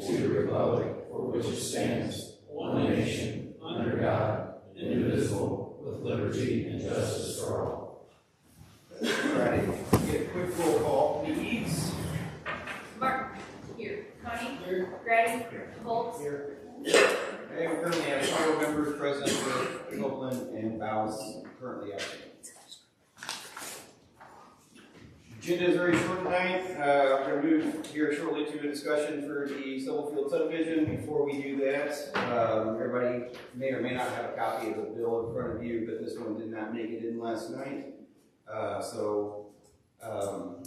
to the republic for which it stands, one nation, under God, indivisible, with liberty and justice for all. Alrighty, get a quick roll call, please. Mark. Here. Connie. Here. Grady. Volz. Here. Okay, we currently have 4 members present for Copeland and Bowles currently absent. Agenda is very short tonight. I'm going to move here shortly to a discussion for the Stubblefield subdivision. Before we do that, everybody may or may not have a copy of the bill in front of you, but this one did not make it in last night. We'd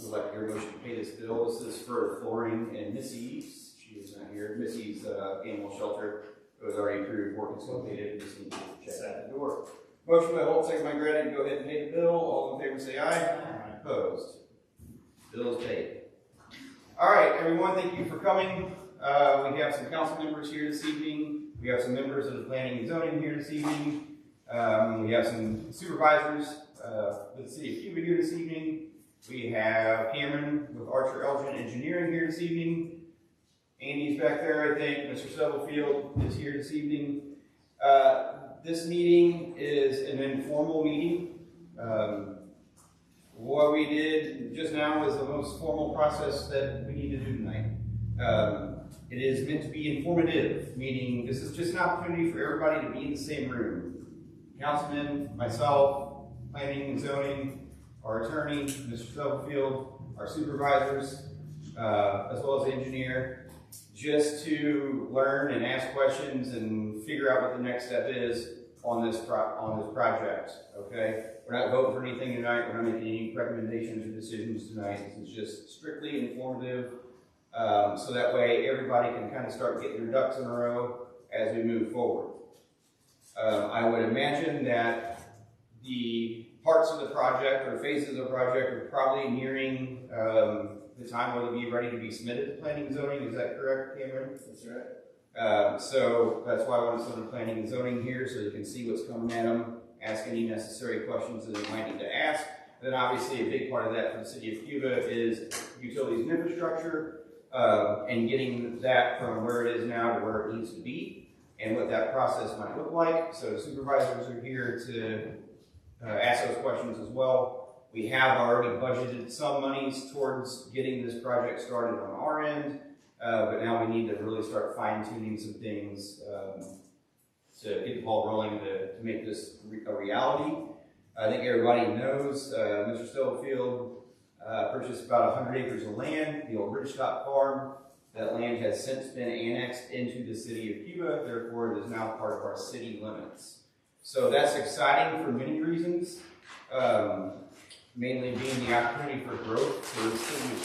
like your motion to pay this bill. This is for flooring and Missy's. She is not here. Missy's animal shelter. It was already approved, work is completed. We just need to check out the door. Motion by Holt, second by Grady to go ahead and pay the bill. All in favor say aye. Opposed. Bill is paid. All right, everyone, thank you for coming. We have some council members here this evening. We have some members of the planning and zoning here this evening. We have some supervisors with the city of Cuba here this evening. We have Cameron with Archer Elgin Engineering here this evening. Andy's back there, I think. Mr. Stubblefield is here this evening. This meeting is an informal meeting. What we did just now is the most formal process that we need to do tonight. It is meant to be informative, meaning this is just an opportunity for everybody to be in the same room. Councilman, myself, planning and zoning, our attorney, Mr. Stubblefield, our supervisors, as well as the engineer, just to learn and ask questions and figure out what the next step is on this project, okay? We're not voting for anything tonight. We're not making any recommendations or decisions tonight. This is just strictly informative, so that way everybody can kind of start getting their ducks in a row as we move forward. I would imagine that the parts of the project or phases of the project are probably nearing the time where they'll be ready to be submitted to planning and zoning. Is that correct, Cameron? That's right. So that's why I want to send the planning and zoning here so you can see what's coming at them. Ask any necessary questions that they might need to ask. Then obviously a big part of that for the city of Cuba is utilities and infrastructure, and getting that from where it is now to where it needs to be and what that process might look like. So the supervisors are here to ask those questions as well. We have already budgeted some monies towards getting this project started on our end, but now we need to really start fine-tuning some things to get the ball rolling to make this a reality. I think everybody knows Mr. Stubblefield purchased about 100 acres of land, the old Ridgetop farm. That land has since been annexed into the city of Cuba, therefore it is now part of our city limits. So that's exciting for many reasons, mainly being the opportunity for growth for the city of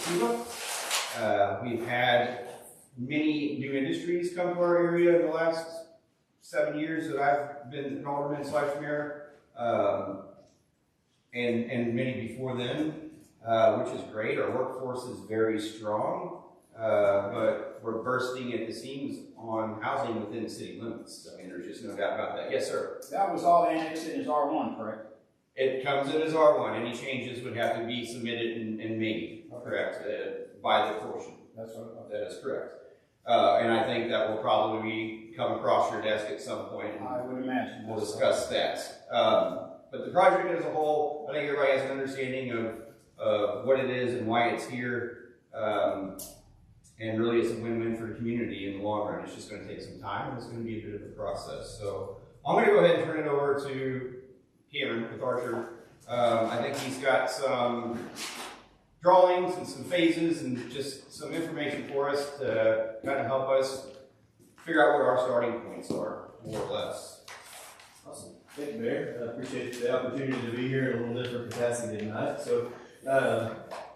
Cuba. We've had many new industries come to our area in the last 7 years that I've been an alderman/mayor, and many before then, which is great. Our workforce is very strong, but we're bursting at the seams on housing within the city limits. I mean, there's just no doubt about that. Yes, sir? That was all annexed in as R1, correct? It comes in as R1. Any changes would have to be submitted and made, correct, by the portion. That's what That is correct. And I think that will probably come across your desk at some point. I would imagine. We'll discuss that. But the project as a whole, I think everybody has an understanding of what it is and why it's here. And really it's a win-win for the community in the long run. It's just going to take some time and it's going to be a bit of a process. So I'm going to go ahead and turn it over to Cameron with Archer. I think he's got some drawings and some phases and just some information for us to kind of help us figure out what our starting points are, more or less. Awesome. Thank you, Mayor. I appreciate the opportunity to be here in a little different capacity tonight. So,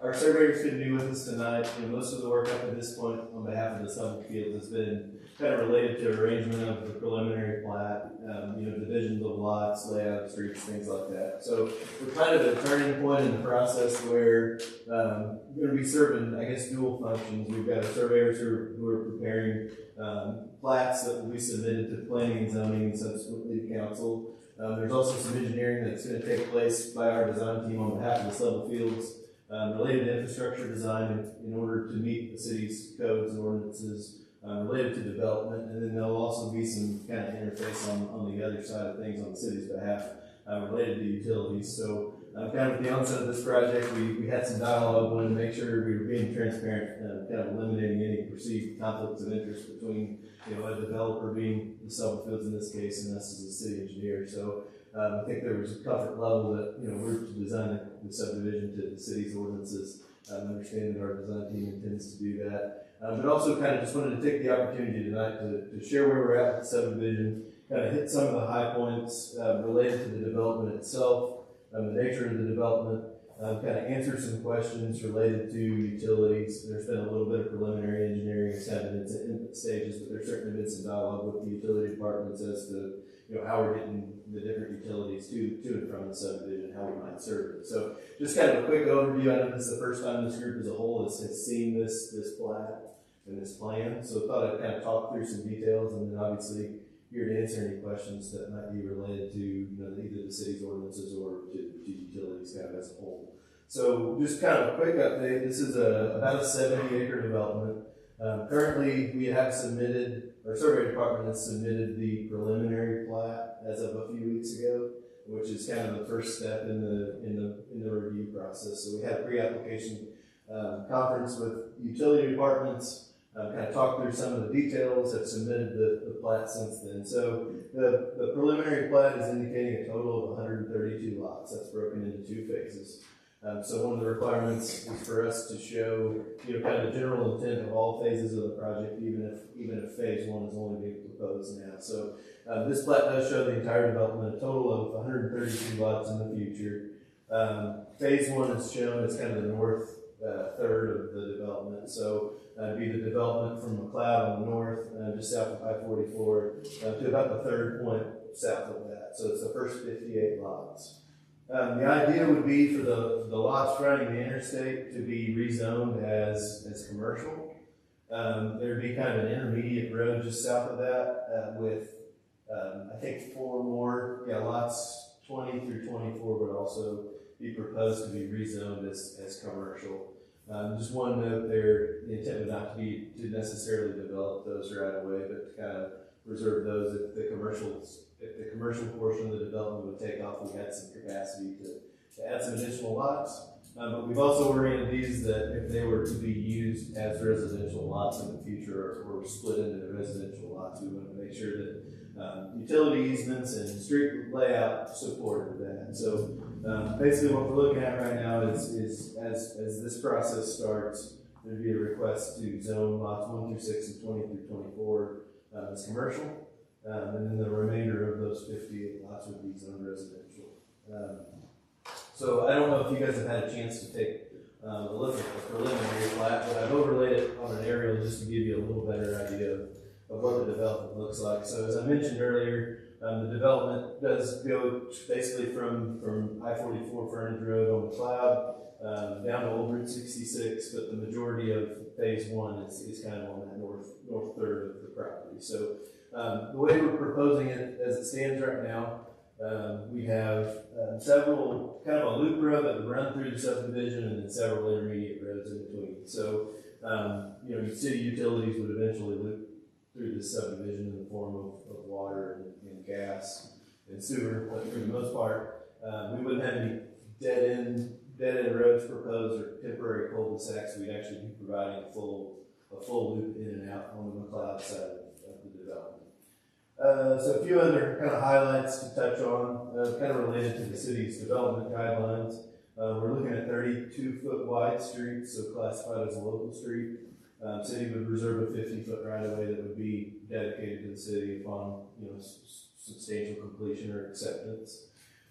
our surveyor's going to be with us tonight. Most of the work up to this point on behalf of the Stubblefield has been kind of related to arrangement of the preliminary plat, divisions of lots, layout, streets, things like that. So we're kind of at a turning point in the process where we're going to be serving, I guess, dual functions. We've got our surveyors who are preparing plats that will be submitted to planning and zoning and subsequently to council. There's also some engineering that's going to take place by our design team on behalf of the Stubblefields related to infrastructure design in order to meet the city's codes and ordinances related to development, and then there'll also be some kind of interface on the other side of things on the city's behalf related to utilities. So kind of at the onset of this project, we had some dialogue, wanted to make sure we were being transparent, kind of eliminating any perceived conflicts of interest between a developer being the Subfields in this case and us as a city engineer. So I think there was a comfort level that we're to design the subdivision to the city's ordinances. Understanding that our design team intends to do that. But also kind of just wanted to take the opportunity tonight to share where we're at with the subdivision, kind of hit some of the high points related to the development itself, the nature of the development, kind of answer some questions related to utilities. There's been a little bit of preliminary engineering. It's kind of in its infant stages, but there's certainly been some dialogue with the utility departments as to how we're getting the different utilities to and from the subdivision, how we might serve it. So just kind of a quick overview. I know this is the first time this group as a whole has seen this plat and this plan, so I thought I'd kind of talk through some details, and then obviously here to answer any questions that might be related to either the city's ordinances or to utilities kind of as a whole. So just kind of a quick update. This is about a 70-acre development. Currently, we have submitted, our survey department has submitted the preliminary plat as of a few weeks ago, which is kind of the first step in the review process. So we had a pre-application conference with utility departments, kind of talked through some of the details, have submitted the plat since then. So the preliminary plat is indicating a total of 132 lots. That's broken into 2 phases. So one of the requirements is for us to show, kind of the general intent of all phases of the project, even if phase 1 is only being proposed now. So this plat does show the entire development, a total of 132 lots in the future. Phase 1 is shown as kind of the north third of the development. So it'd be the development from McLeod on the north, just south of I-44, to about the third point south of that. So it's the first 58 lots. The idea would be for the lots fronting the interstate to be rezoned as commercial. There'd be kind of an intermediate road just south of that with, I think, 4 more, lots 20 through 24 would also be proposed to be rezoned as commercial. Just one note there, the intent would not be to necessarily develop those right away, but to kind of reserve those if the commercial portion of the development would take off, we had some capacity to add some additional lots. But we've also oriented these that if they were to be used as residential lots in the future or split into residential lots, we want to make sure that utility easements and street layout supported that. So basically what we're looking at right now is as this process starts, there'd be a request to zone lots 1 through 6 and 20 through 24 as commercial. And then the remainder of those 58 lots would be zoned residential. So I don't know if you guys have had a chance to take a look at the preliminary plat, but I've overlaid it on an aerial just to give you a little better idea of what the development looks like. So as I mentioned earlier, the development does go basically from I-44 Frontage Road on McLeod down to Old Route 66, but the majority of phase 1 is kind of on that north third of the property. So the way we're proposing it as it stands right now, we have several, kind of a loop road that would run through the subdivision and then several intermediate roads in between. So, city utilities would eventually loop through this subdivision in the form of water and gas and sewer, but for the most part, we wouldn't have any dead-end roads proposed or temporary cul-de-sacs. We'd actually be providing a full loop in and out on the McLeod side of the development. So a few other kind of highlights to touch on, kind of related to the city's development guidelines. We're looking at 32-foot wide streets, so classified as a local street. City would reserve a 50-foot right-of-way that would be dedicated to the city upon substantial completion or acceptance.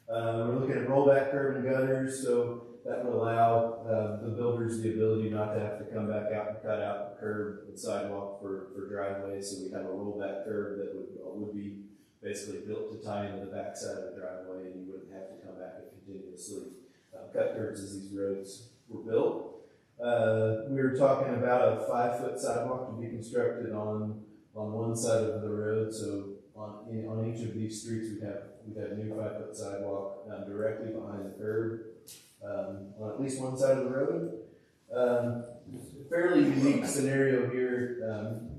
We're looking at rollback curb and gutters, so that would allow the builders the ability not to have to come back out and cut out the curb and sidewalk for driveways. So we have a rollback curb that would be basically built to tie into the backside of the driveway, and you wouldn't have to come back and continuously cut curbs as these roads were built. We were talking about a 5-foot sidewalk to be constructed on one side of the road. So on each of these streets, we'd have a new 5-foot sidewalk directly behind the curb on at least one side of the road. Fairly unique scenario here.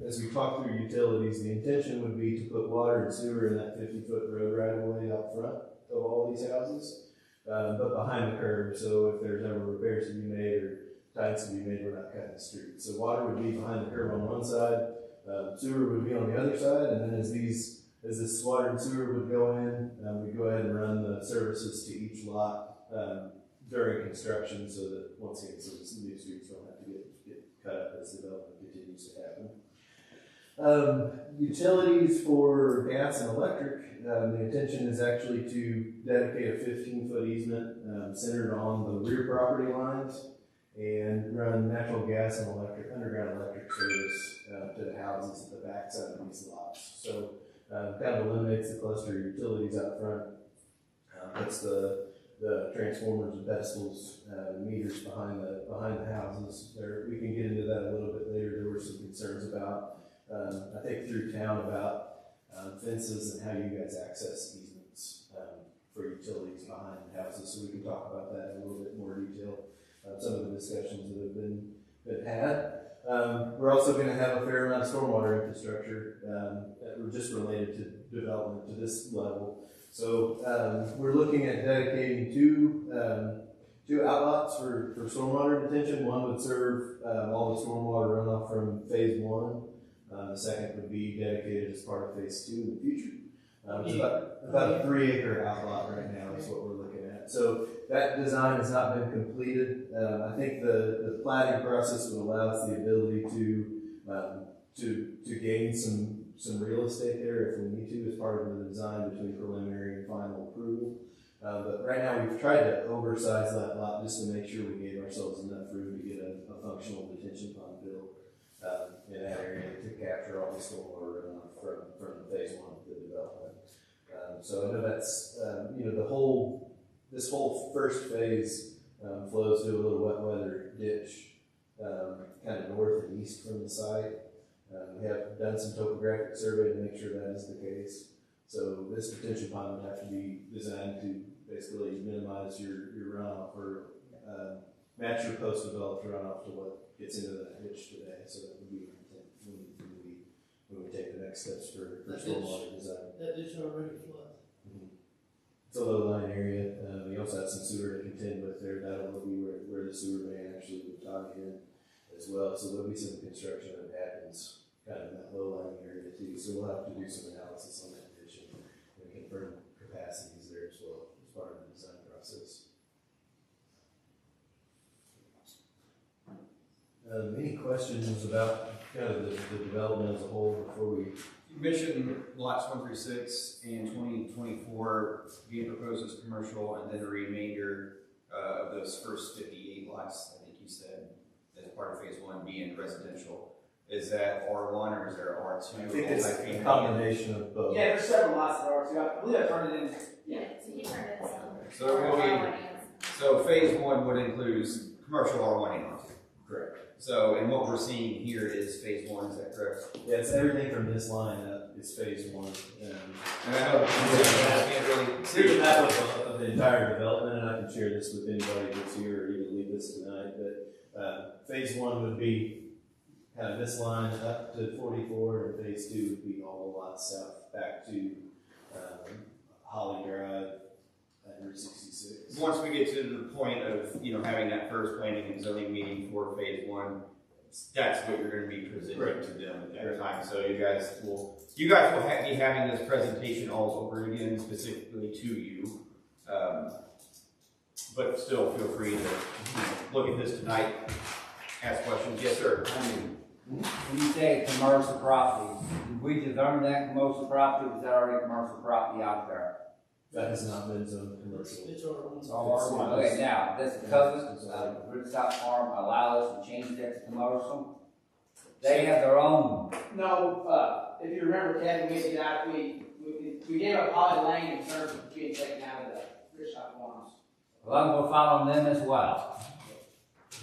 As we talk through utilities, the intention would be to put water and sewer in that 50-foot road right away out front of all these houses, but behind the curb. So if there's ever repairs to be made or ties to be made, we're not cutting the street. So water would be behind the curb on one side, sewer would be on the other side, and then as this water and sewer would go in, we go ahead and run the services to each lot during construction, so that once again, so the new streets don't have to get cut up as development continues to happen. Utilities for gas and electric, the intention is actually to dedicate a 15-foot easement centered on the rear property lines and run natural gas and underground electric service to the houses at the back side of these lots. So kind of eliminates the cluster of utilities out front, puts the transformers and pedestals, meters behind the houses. We can get into that a little bit later. There were some concerns about, I think through town, about fences and how you guys access easements for utilities behind houses. So we can talk about that in a little bit more detail. Some of the discussions that have been had. We're also going to have a fair amount of stormwater infrastructure just related to development to this level. So we're looking at dedicating two outlets for stormwater detention. One would serve all the stormwater runoff from phase 1. The second would be dedicated as part of phase 2 in the future. It's about a 3-acre outlet right now is what we're looking at. So that design has not been completed. I think the planning process would allow us the ability to gain some real estate there if we need to as part of the design between preliminary and final approval. But right now we've tried to oversize that lot just to make sure we gave ourselves enough room to get a functional detention pond built in that area to capture all the stormwater runoff from phase 1 of the development. So I know that's, this whole first phase flows to a little wet weather ditch kind of north and east from the site. We have done some topographic survey to make sure that is the case. So this detention pond would have to be designed to basically minimize your runoff or match your post-developed runoff to what gets into that ditch today. So that would be when we take the next steps for stormwater design. That ditch already floods. It's a low-lying area. We also have some sewer to contend with there. That will be where the sewer main actually would tie in as well. So there'll be some construction that happens kind of in that low-lying area too. So we'll have to do some analysis on that ditch and confirm capacities there as well as part of the design process. Any questions about kind of the development as a whole before we? You mentioned lots 1 through 6 and 2024 being proposed as commercial, and then the remainder of those first 58 lots, I think you said, as part of phase 1 being residential. Is that R1 or is there R2? I think it's a combination of both. Yeah, there's several lots that are R2. I believe I turned it in. Yeah, so he turned it some. So there will be, so phase 1 would include commercial R1 and R2. Correct. So, and what we're seeing here is phase 1, is that correct? Yeah, it's everything from this line up is phase 1. And I know you can't really see Here's a map of the entire development, and I can share this with anybody who's here, or you can leave this tonight. But phase 1 would be kind of this line up to 44, and phase 2 would be all the lots south back to Holly Drive at Route 66. Once we get to the point of, having that first planning and zoning meeting for phase 1, that's what you're going to be presenting to them at that time. So you guys will be having this presentation all over again, specifically to you. But still feel free to look at this tonight, ask questions. Yes, sir. When you say commercial property, did we determine that commercial property? Was that already commercial property out there? That has not been zoned commercial. It's R1. It's all R1. Okay, now, does the covenant of Riverside Farm allow us to change that to commercial? They have their own. No, if you remember, Kevin, we gave up Holly Lane in terms of being taken out of the Riverside Farms. Well, I'm going to follow them as well.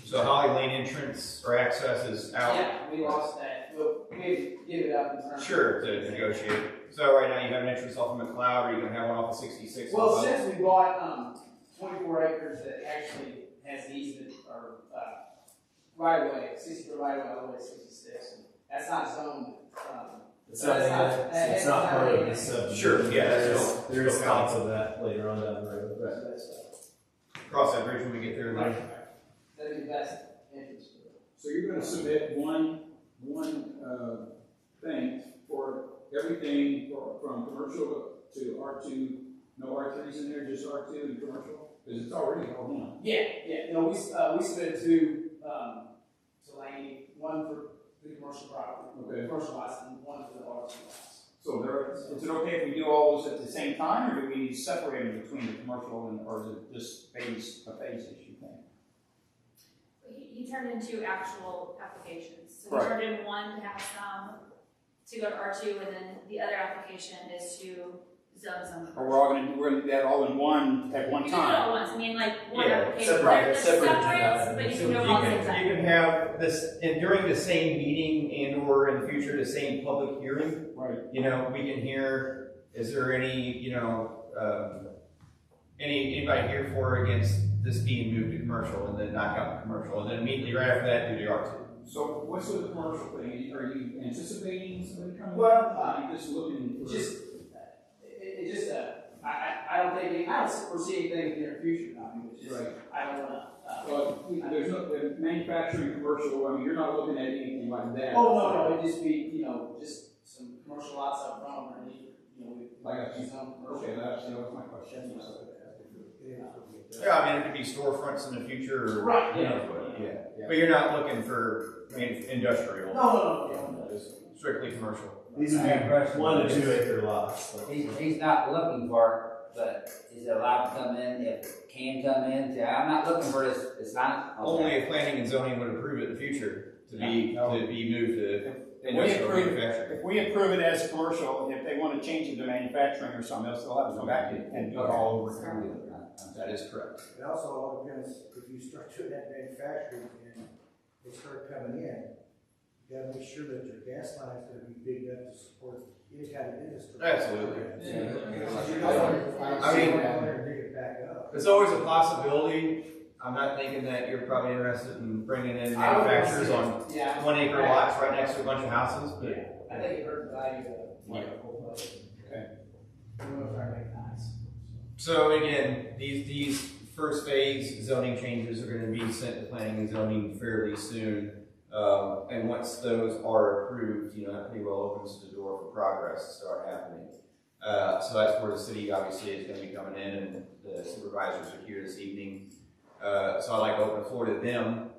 So Holly Lane entrance or access is out? Yeah, we lost that. We give it up in terms Sure, to negotiate. So right now you have an entrance off of McLeod, or you're going to have one off of 66? Well, since we bought 24 acres that actually has easement or right away, 60 right away, all the way to 66. And that's not zoned. It's not part of this subdivision. Sure, yeah, that's still- There is still thoughts of that later on down the road. So that's, Cross that bridge when we get there. right. That'd be the best entrance to it. So you're gonna submit one thing for everything from commercial to R2, no R3s in there, just R2 and commercial? Because it's already R1. Yeah. No, we submitted two to Laney, one for the commercial property, Okay. commercial lots, and one for the R2 lots. So is it okay if we do all those at the same time, or do we separate them between the commercial and, or is it just a phase issue thing? He turned in two actual applications. So he Right. turned in one to have some to go to R2, and then the other application is to zone some. Or we're gonna do that all in one at one You can do it all time? once. I mean, like one Yeah, application. separate- They're separate separate, agenda but you items. can do them You all at the same can, you time. can have this, and during the same meeting and or in the future, the same public hearing, Right. you know, we can hear, is there any, you know, anybody here for or against this being moved to commercial, and then knock out the commercial, and then immediately right after that, do the R2. So what's with the commercial thing? Are you anticipating somebody coming? Well, Or are you just looking It's for? just, it just, I don't think, I don't foresee anything in the near future, I mean, it's just, Right. I don't wanna, Well, there's no, the manufacturing commercial, I mean, you're not looking at anything like that. oh, no, it'd just be, you know, just some commercial lots up front underneath, you know, we, Like a- some commercial. Okay, that was my question. Yeah, I mean, it could be storefronts in the future, or, Right, you yeah. know, but, yeah. But you're not looking for industrial, No. just strictly commercial. These would be 1 to 2 acre lots. So. He's not looking for it, but is it allowed to come in, if it can come in, say, I'm not looking for this, it's not. Only if planning and zoning would approve it in the future to be moved to If we industrial approve, manufacturing. if we approve it as commercial, if they want to change it to manufacturing or something else, they'll have to come back and do it all over again. That is correct. It also all depends, if you start doing that manufacturing and they start coming in, you gotta make sure that your gas line is gonna be big enough to support any kind of industry. Absolutely. You don't wanna find I mean- somewhere down there and dig it back up. There's always a possibility. I'm not thinking that you're probably interested in bringing in manufacturers on Yeah. 1 acre lots right next to a bunch of houses, but I think it hurt the value of it. Yeah. Okay. We want to try to make it nice. so again, these first phase zoning changes are gonna be sent to planning and zoning fairly soon. And once those are approved, you know, that pretty well opens the door for progress to start happening. So that's where the city obviously is gonna be coming in, and the supervisors are here this evening. So I'd like to open the floor to them,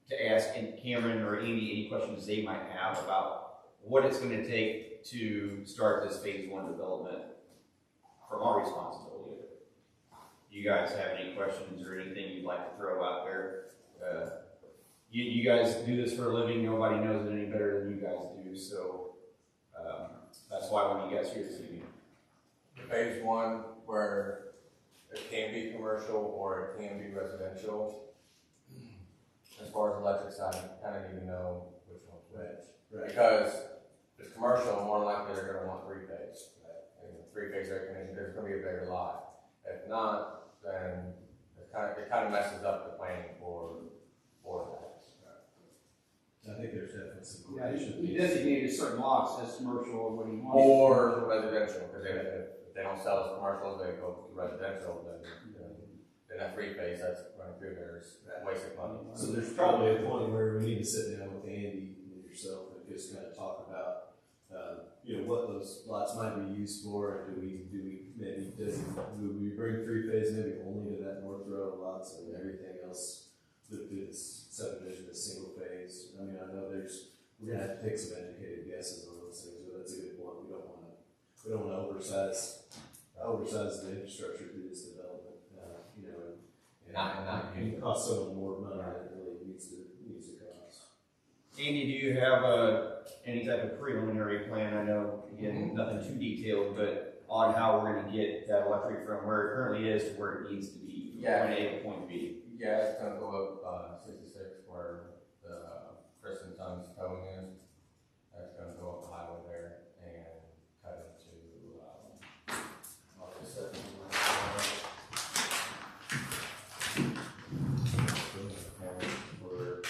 to ask Cameron or Andy any questions they might have about what it's gonna take to start this phase 1 development from our responsibility. You guys have any questions or anything you'd like to throw out there? You guys do this for a living, nobody knows it any better than you guys do, so, that's why when you guys here this evening. Phase 1, where it can be commercial or it can be residential. As far as electric side, you kind of need to know which one's which. Right. Because if it's commercial, more than likely they're gonna want 3-phase. And 3-phase air conditioning, there's gonna be a bigger lot. If not, then it kind of messes up the planning for that. I think there's definitely some Yeah, correlation. he designated certain lots as commercial or what he wants. Or residential, because if they don't sell as commercial, they go to residential, then that 3-phase that's running through there is a waste of money. So there's probably a point where we need to sit down with Andy and yourself and just kind of talk about, you know, what those lots might be used for, and do we maybe would we bring 3-phase maybe only to that north row of lots and everything else that this subdivision is single phase. I mean, I know we're gonna have to take some educated guesses on those things, but that's a good point. We don't want to oversize the infrastructure through this development, you know, and it costs so much more money than it really needs to cost. Andy, do you have any type of preliminary plan? I know, again, nothing too detailed, but on how we're gonna get that electric from where it currently is to where it needs to be, from Yeah. point A to point B. Yeah, it's gonna go up 66 where the Chris and Sons towing is. That's gonna go up the highway there and cut into, I'll just set it and we're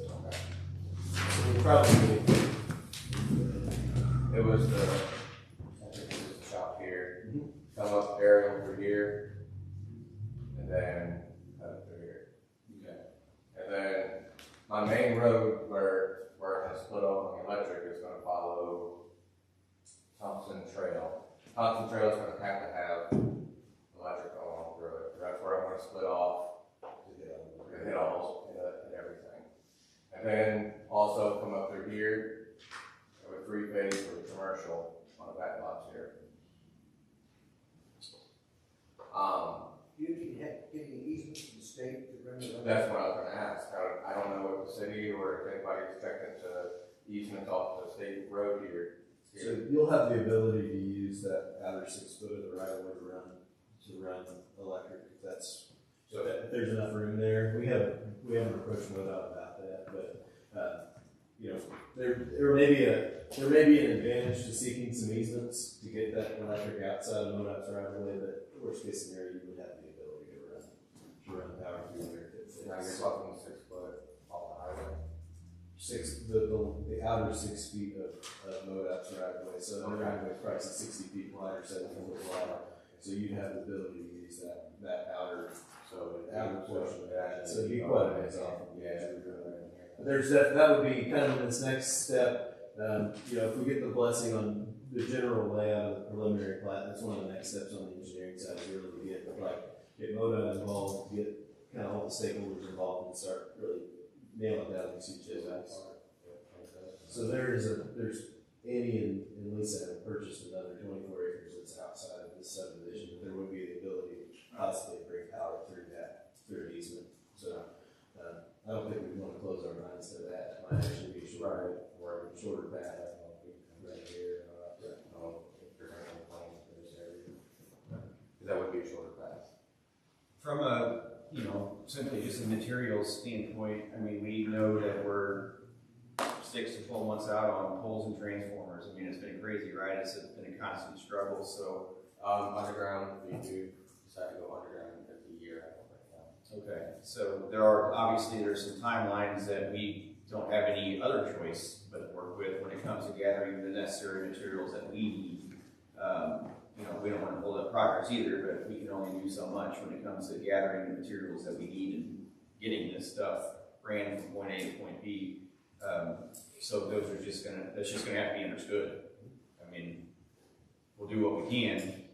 So we probably, It was the, I think it was the shop here, come up aerial through here, and then cut through here. okay. And then my main road where it has split off on the electric is gonna follow Thompson Trail. Thompson Trail is gonna have to have electric along through it. That's where I'm gonna split off to hit all, and everything. And then also come up through here with 3-phase for the commercial on the back lots here. You can get any easement from the state to run the. That's what I was gonna ask. I don't know what the city or if anybody's expecting to easement off the state road here. So you'll have the ability to use that outer 6 foot of the right of way to run electric, if that's, so if there's enough room there. We haven't approached MoDOT about that, but, you know, there may be an advantage to seeking some easements to get that electric outside of MoDOT's right of way, but worst case scenario, you would have the ability to run power through there. Now you're talking 6 foot off the highway. The outer 6 feet of MoDOT's right of way, so the right of way is probably 60 feet wide or 70 foot wide. So you'd have the ability to use that outer portion of that. So you'd be quite a ways off. That would be kind of this next step. You know, if we get the blessing on the general layout of the preliminary plat, that's one of the next steps on the engineering side, is really to get MoDOT involved, get kind of all the stakeholders involved, and start really nailing down these utilities. So there's Andy and Lisa have purchased another 24 acres that's outside of this subdivision, but there would be the ability to possibly bring power through an easement. So I don't think we want to close our minds to that. It might actually be shorter path. Right here, that would be a shorter path. From a, simply just a materials standpoint, I mean, we know that we're 6 to 12 months out on poles and transformers. I mean, it's been crazy, right? It's been a constant struggle, so. Underground, we do decide to go underground every year, I don't right now. Okay, so there's some timelines that we don't have any other choice but to work with when it comes to gathering the necessary materials that we need. We don't want to hold up progress either, but we can only do so much when it comes to gathering the materials that we need and getting this stuff ran from point A to point B. So that's just gonna have to be understood. I mean, we'll do what we can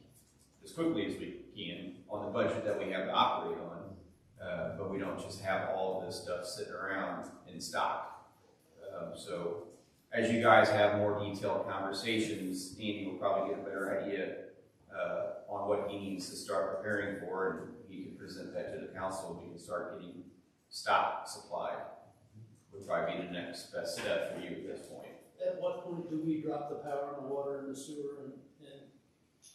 as quickly as we can on the budget that we have to operate on, but we don't just have all of this stuff sitting around in stock. So as you guys have more detailed conversations, Andy will probably get a better idea on what he needs to start preparing for, and he can present that to the council. We can start getting stock supplied. Would probably be the next best step for you at this point. At what point do we drop the power and the water and the sewer and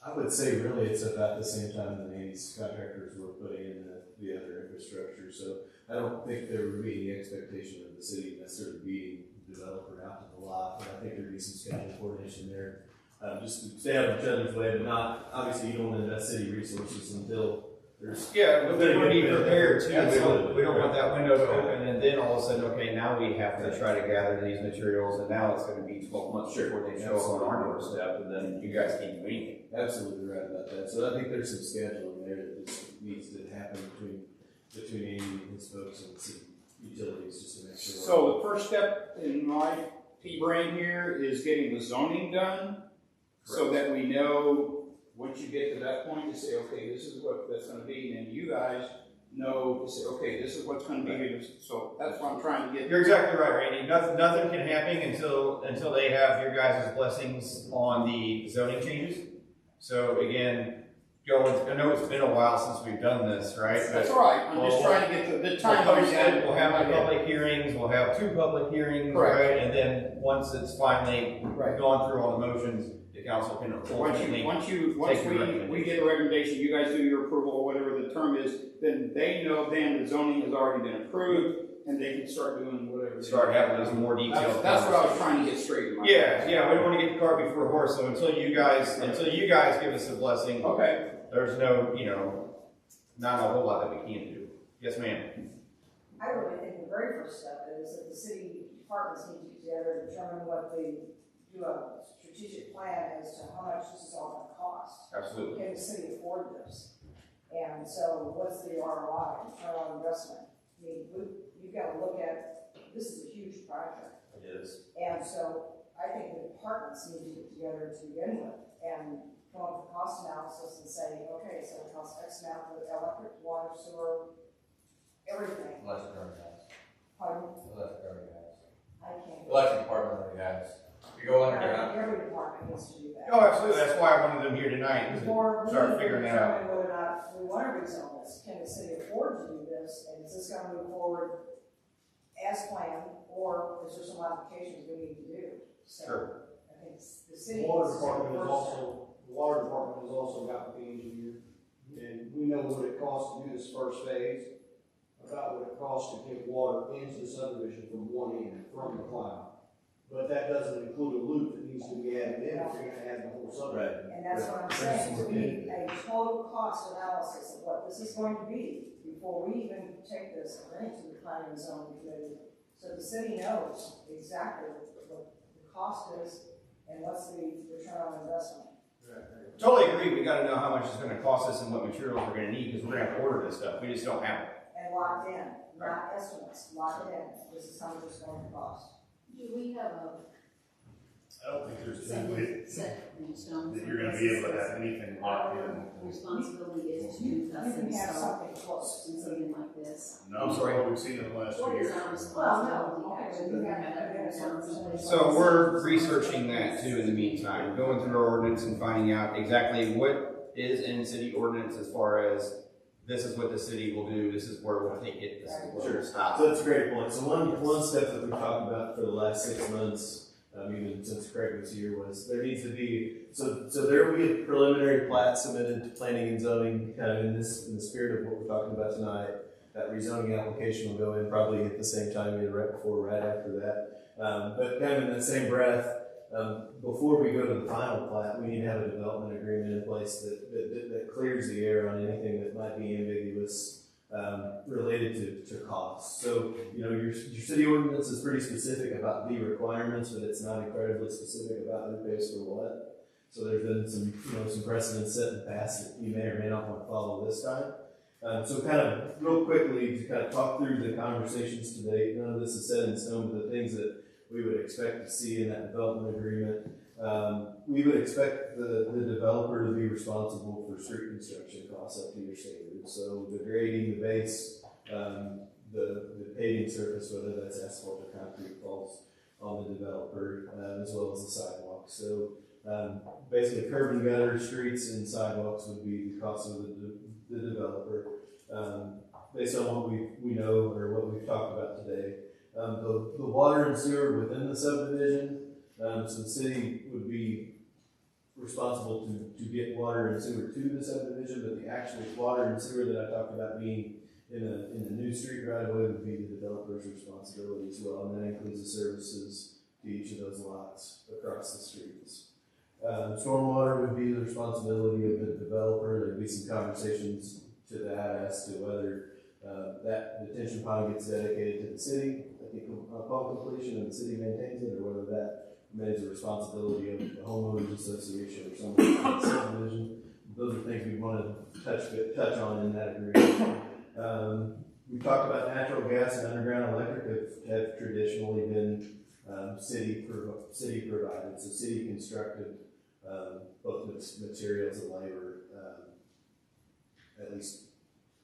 I would say really it's about the same time that Andy's contractors were putting in the other infrastructure. So I don't think there would be any expectation of the city necessarily being the developer out to the lot, but I think there'd be some schedule coordination there. Just to stay out of each other's way, but not, obviously you don't want to invest city resources until there's. Yeah, but we want to be prepared too. Absolutely. We don't want that window to open and then all of a sudden, okay, now we have to try to gather these materials and now it's going to be 12 months before they show up on our doorstep and then you guys can't do anything. Absolutely right about that. So I think there's some scheduling there that just needs to happen between Andy and his folks and the city utilities just to make sure. So the first step in my P-brain here is getting the zoning done, so that we know, once you get to that point, to say, okay, this is what that's gonna be, and then you guys know to say, okay, this is what's gonna be, so that's what I'm trying to get. You're exactly right, Randy. Nothing can happen until they have your guys' blessings on the zoning changes. So again, I know it's been a while since we've done this, right? That's all right, I'm just trying to get the timeline down. We'll have the public hearings, we'll have 2 public hearings, Correct. right? And then once it's finally gone through all the motions, the council can ultimately Once take your recommendation. we get a recommendation, you guys do your approval or whatever the term is, then they know then the zoning has already been approved, and they can start doing whatever. start having those more detailed. That's what I was trying to get straight in my. Yeah, we don't want to get the cart before the horse. So until you guys give us a blessing, Okay. there's no, not a whole lot that we can do. Yes, ma'am. I really think the very first step is is that the city departments need to get together and determine do a strategic plan as to how much this is all gonna cost. Absolutely. Can the city afford this? And so what's the ROI, return on investment? I mean, you've got to look at, this is a huge project. It is. And so I think the departments need to get together to begin with and come up with a cost analysis and say, okay, so it costs X amount for electric, water, sewer, everything. Electric already has. Pardon? Electric already has. I can't. Electric department already has. You go underground. Every department needs to do that. Oh, absolutely. That's why I wanted them here tonight, is to Before we start figuring it out. determine whether or not we want to rezone this, can the city afford to do this, and is this going to move forward as planned, or is there some modifications we need to do? So, Sure. I think the city. The water needs to department take is the first also, the water department has also got with the engineer. And we know what it costs to do this first phase, about what it costs to get water into the subdivision from one end, from the cloud. But that doesn't include a loop that needs to be added in if you're gonna add the whole subdivision. And that's what I'm saying, so we need a total cost analysis of what this is going to be before we even take this into the planning and zoning committee. So the city knows exactly what the cost is and what's the return on investment. Totally agree. We got to know how much it's going to cost us and what materials we're going to need because we're going to have to order this stuff. We just don't have it. And locked in, not estimates, locked in, this is how much it's going to cost. Do we have a I don't think there's any way set in stone? that you're gonna be able to have anything locked in. Our responsibility is to custom You can have sew something close. and something like this. No, I'm sorry, what we've seen in the last 2 What years. is our Well, responsibility no, okay, actually? you We have have to to have sound someplace. So we're researching that too in the meantime, going through our ordinance and finding out exactly what is in city ordinance as far as this is what the city will do, this is where we'll take it, this is where we'll stop. So that's a great point. So one step that we talked about for the last 6 months, even since Craig was here, was there needs to be, so there will be a preliminary plat submitted to planning and zoning, kind of in the spirit of what we're talking about tonight. That rezoning application will go in probably at the same time, either right before or right after that. But kind of in that same breath, before we go to the final plat, we need to have a development agreement in place that clears the air on anything that might be ambiguous related to costs. So, your city ordinance is pretty specific about the requirements, but it's not incredibly specific about who pays for what. So there's been some precedents set in the past that you may or may not want to follow this time. So kind of real quickly to kind of talk through the conversations today. None of this is set in stone, but the things that we would expect to see in that development agreement. We would expect the developer to be responsible for street construction costs up to your standards. So the grading, the base, the paving surface, whether that's asphalt or concrete, falls on the developer, as well as the sidewalks. So basically curb and gutter, streets, and sidewalks would be the cost of the developer. Based on what we know or what we've talked about today. The water and sewer within the subdivision, so the city would be responsible to get water and sewer to the subdivision, but the actual water and sewer that I talked about being in the new street right away would be the developer's responsibility as well, and that includes the services to each of those lots across the streets. Stormwater would be the responsibility of the developer. There'd be some conversations to that as to whether that detention pond gets dedicated to the city, I think upon completion, and the city maintains it, or whether that remains the responsibility of the homeowners association or someone in the subdivision. Those are things we want to touch on in that agreement. We talked about natural gas and underground electric have traditionally been city provided, so city constructed both materials and labor, at least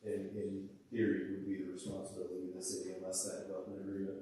in theory, would be the responsibility of the city unless that development agreement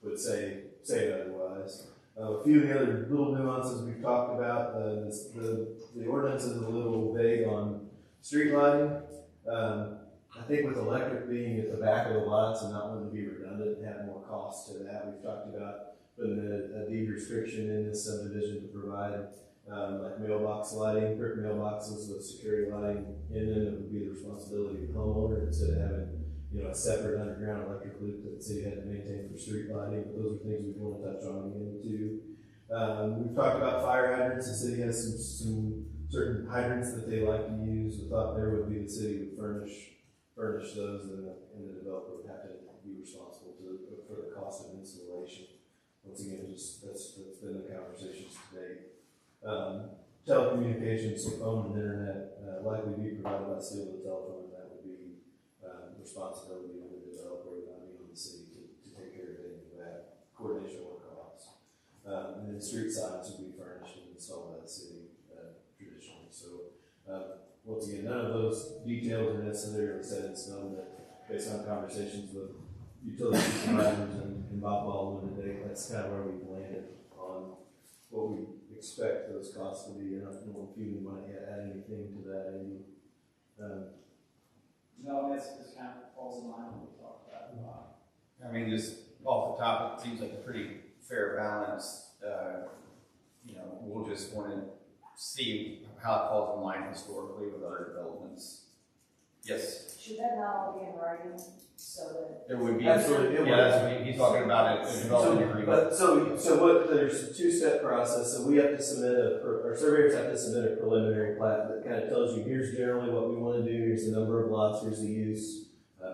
would say otherwise. A few of the other little nuances we've talked about, the ordinance is a little vague on street lighting. I think with electric being at the back of the lots and not wanting to be redundant and have more cost to that, we've talked about putting a deed restriction in this subdivision to provide like mailbox lighting, brick mailboxes with security lighting in them. It would be the responsibility of the homeowner instead of having a separate underground electric loop that the city had to maintain for street lighting. But those are things we want to touch on again too. We've talked about fire hydrants. The city has some certain hydrants that they like to use. We thought there would be the city would furnish those, and the developer would have to be responsible for the cost of telecommunications, so phone and internet, likely be provided by Steel with telephone, and that would be, responsibility of the developer, not be on the city to take care of any of that coordination work costs. And then street signs would be furnished and installed by the city, traditionally. So, once again, none of those details are necessarily set in stone, but based on conversations with utility providers and Bob Baldwin today, that's kind of where we've landed on what we expect those costs to be. I don't know if you want to add anything to that, Andy. No, this kind of falls in line with what we talked about. I mean, just off the top, it seems like a pretty fair balance. We'll just want to see how it falls in line historically with other developments. Yes? Should that not all be in writing, so that? There would be. Absolutely, it would. That's what he's talking about, a development agreement. There's a two-step process. So we have to submit our surveyors have to submit a preliminary plat that kind of tells you, here's generally what we want to do, here's the number of lots, here's the use,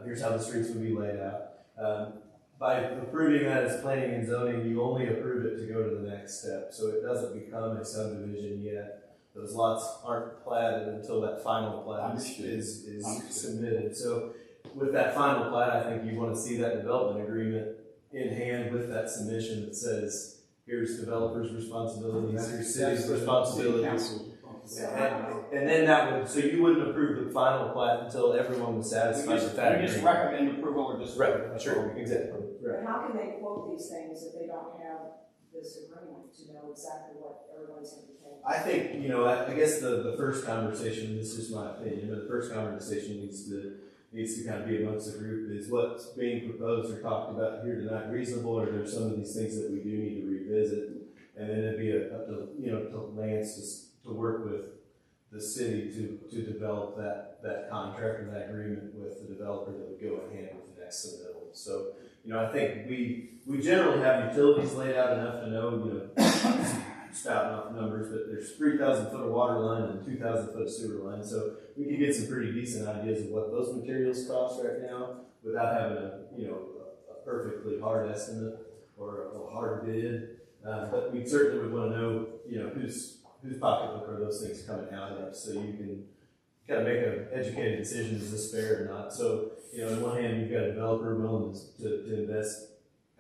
here's how the streets would be laid out. By approving that as planning and zoning, you only approve it to go to the next step. So it doesn't become a subdivision yet. Those lots aren't platted until that final plat is submitted. So with that final plat, I think you want to see that development agreement in hand with that submission that says, here's developers' responsibilities, here's city's responsibilities. And then that would, so you wouldn't approve the final plat until everyone was satisfied with that. We just recommend approval or just. Right, sure, exactly. But how can they quote these things if they don't have this agreement to know exactly what everyone's going to be paying? I think, I guess the first conversation, this is my opinion, but the first conversation needs to kind of be amongst the group is what's being proposed or talked about here tonight reasonable, or are there some of these things that we do need to revisit? And then it'd be up to, to Lance to work with the city to develop that contract or that agreement with the developer that would go in hand with the next submittal. So, I think we generally have utilities laid out enough to know, spouting off numbers, but there's 3,000 foot of water line and 2,000 foot of sewer line. So we can get some pretty decent ideas of what those materials cost right now without having a perfectly hard estimate or a hard bid. But we certainly would want to know, whose pocketbook are those things coming out of, so you can kind of make an educated decision, is this fair or not? So, on one hand, you've got a developer willing to invest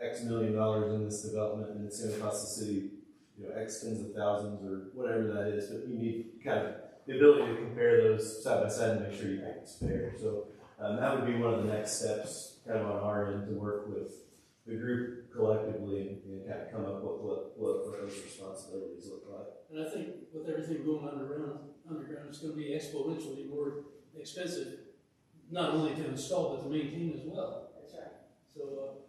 X million dollars in this development, and it's going to cost the city, X tens of thousands or whatever that is, but you need kind of the ability to compare those side by side and make sure you think it's fair. So that would be one of the next steps kind of on our end to work with the group collectively and kind of come up with what those responsibilities look like. And I think with everything going underground, it's going to be exponentially more expensive, not only to install, but to maintain as well. That's right. So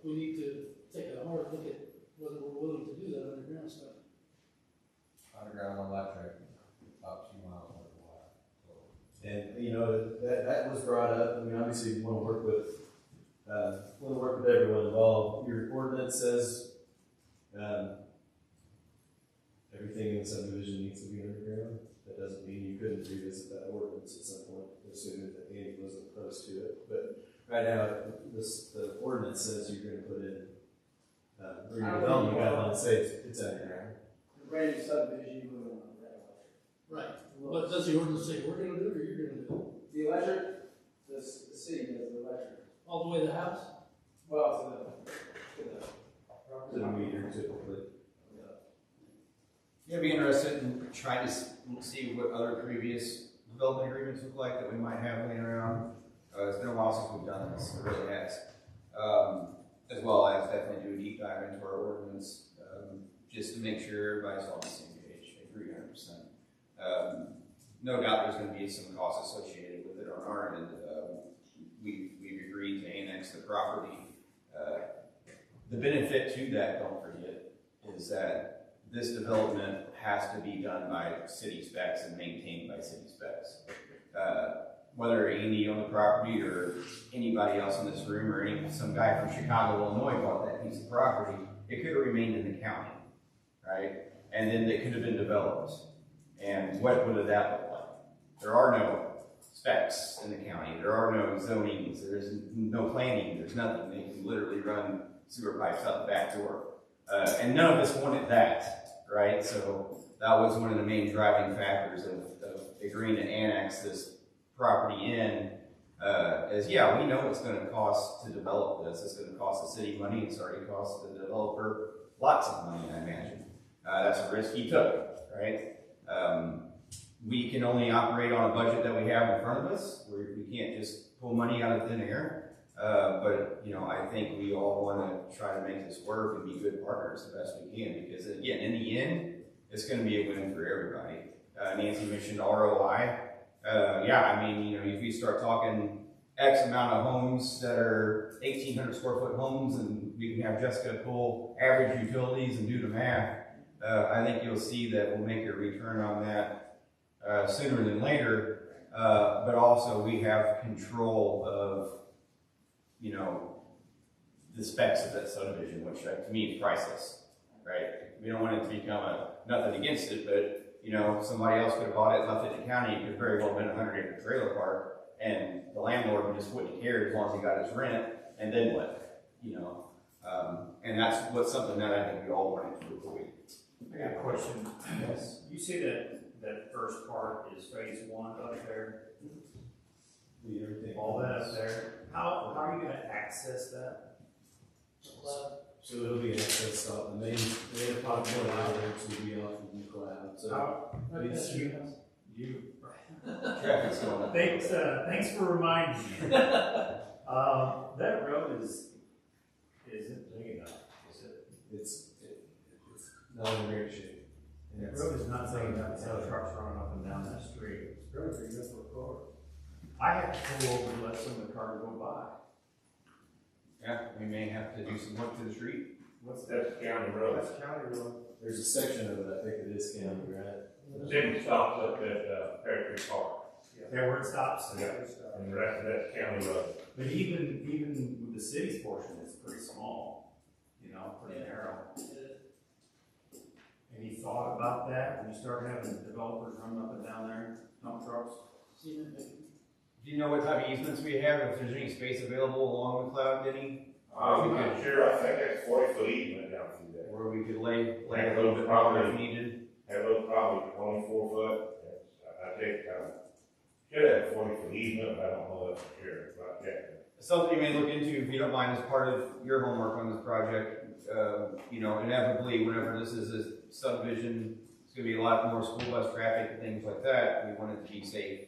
we need to take a hard look at whether we're willing to do that underground stuff. Underground electric, about 2 miles worth of wire. And that was brought up. I mean, obviously, you want to work with everyone involved. Your ordinance says everything in the subdivision needs to be underground. That doesn't mean you couldn't revisit that ordinance at some point, assuming that Andy wasn't opposed to it. But right now, the ordinance says you're going to put in redevelopment guidelines say it's underground. Brand new subdivision, you move on that electric. Right. But does the ordinance say we're going to do it or you're going to do it? The electric, the city does the electric. All the way to the house? Well, To the meter, typically. I'd be interested in trying to see what other previous development agreements look like that we might have laying around. It's been a while since we've done this, it really has. As well as definitely do a deep dive into our ordinance, just to make sure everybody's on the same page. I agree 100%. No doubt there's going to be some costs associated with it on our end. We've agreed to annex the property. The benefit to that, don't forget, is that this development has to be done by city specs and maintained by city specs. Whether Andy owned the property or anybody else in this room or some guy from Chicago, Illinois bought that piece of property, it could have remained in the county, right? And then it could have been developed. And what would that look like? There are no specs in the county. There are no zonings. There's no planning. There's nothing. They can literally run sewer pipes out the back door. And none of us wanted that. right? So that was one of the main driving factors of agreeing to annex this property in. Is yeah, we know it's gonna cost to develop this. It's gonna cost the city money. It's already cost the developer lots of money, I imagine. That's a risk he took, right? We can only operate on a budget that we have in front of us. We can't just pull money out of thin air. But, you know, I think we all want to try to make this work and be good partners the best we can, because again, in the end, it's going to be a win for everybody. Nancy mentioned ROI. Yeah, I mean, you know, if you start talking X amount of homes that are 1,800 square foot homes, and we can have Jessica pull average utilities and do the math, I think you'll see that we'll make a return on that sooner than later. But also we have control of, you know, the specs of that subdivision, which to me is priceless, right? We don't want it to become nothing against it, but you know, somebody else could have bought it, left it in the county. It could very well have been a 100-acre trailer park, and the landlord just wouldn't have cared as long as he got his rent. And then what? You know, and that's something that I think we all wanted to avoid. I got a question. Yes. You say that first part is phase 1 up there, all that up there. How are you gonna access that? So it'll be an access stop. The main park point out there will be off of the cloud. So it's you. Traffic's going up. Thanks for reminding me. That road isn't big enough, is it? It's not in great shape. That road is not big enough to have trucks running up and down that street. It's really big enough for a car. I have to pull over and let some of the cars go by. Yeah, we may have to do some work to the street. That's county road. That's county road. There's a section of it, I think it is county, right? City stops up at, Factory Park. Yeah, where it stops. Yeah. And the rest of that's county road. But even with the city's portion, it's pretty small, you know, pretty narrow. Any thought about that when you start having developers running up and down there, dump trucks? Do you know what type of easements we have? If there's any space available along the cloud, Denny? I'm not sure, I think that's 40-foot easement down through there. Where we could lay a little bit more if needed. That was probably 24 foot. I think, should have 40-foot easement, but I don't know that for sure. But yeah. Something you may look into if you don't mind as part of your homework on this project. You know, inevitably, whenever this is a subdivision, it's going to be a lot more school bus traffic and things like that. We want it to be safe.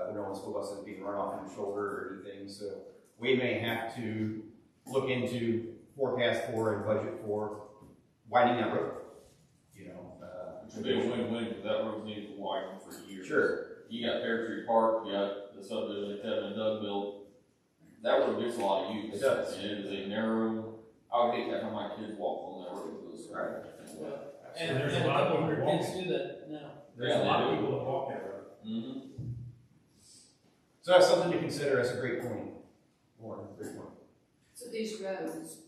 We don't want school buses being run off in the shoulder or anything. So we may have to look into, forecast for, and budget for widening that road. You know, It should be a win-win, because that road needs to widen for years. Sure. You got Pear Tree Park, you got the subdivision that Kevin and Doug built. That road gets a lot of use. It does. And it is a narrow, I would hate to have my kids walk on that road. Right. And there's a lot of people who kids do that now. There's a lot of people that walk that road. Mm-hmm. So that's something to consider. That's a great point. Warren, great point. So these roads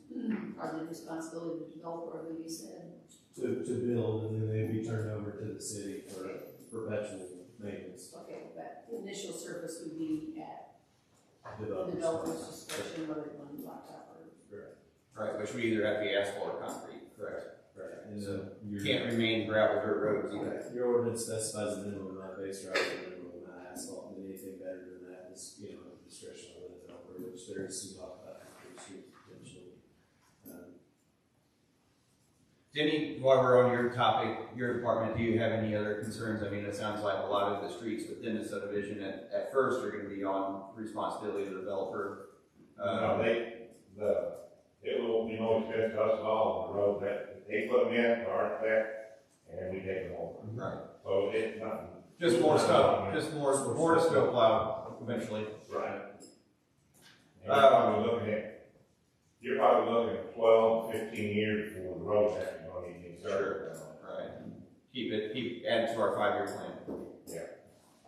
are the responsibility of the developer, like you said. To build, and then they'd be turned over to the city for perpetual maintenance. Okay, but the initial surface would be at the Developers. developer's discretion, whether it wants blacktop or. Right, which would either have to be asphalt or concrete. Correct. Right. And So your, can't remain gravel dirt roads either. your ordinance specifies a minimum amount of base route and a minimum amount of asphalt, and anything better than that is, you know, discretion of the developer, which there is some talk about for the street potentially. Denny, while we're on your topic, your department, do you have any other concerns? I mean, it sounds like a lot of the streets within the subdivision at first are going to be on responsibility of the developer. No, it will be no expense to us at all on the road that they put them in, our that, and we take them over. Right. So it's nothing. Just more stuff, just more to scope out eventually. Right. And you're probably looking at 12, 15 years before the road actually going to be started. Right. Keep add to our 5-year plan. Yeah.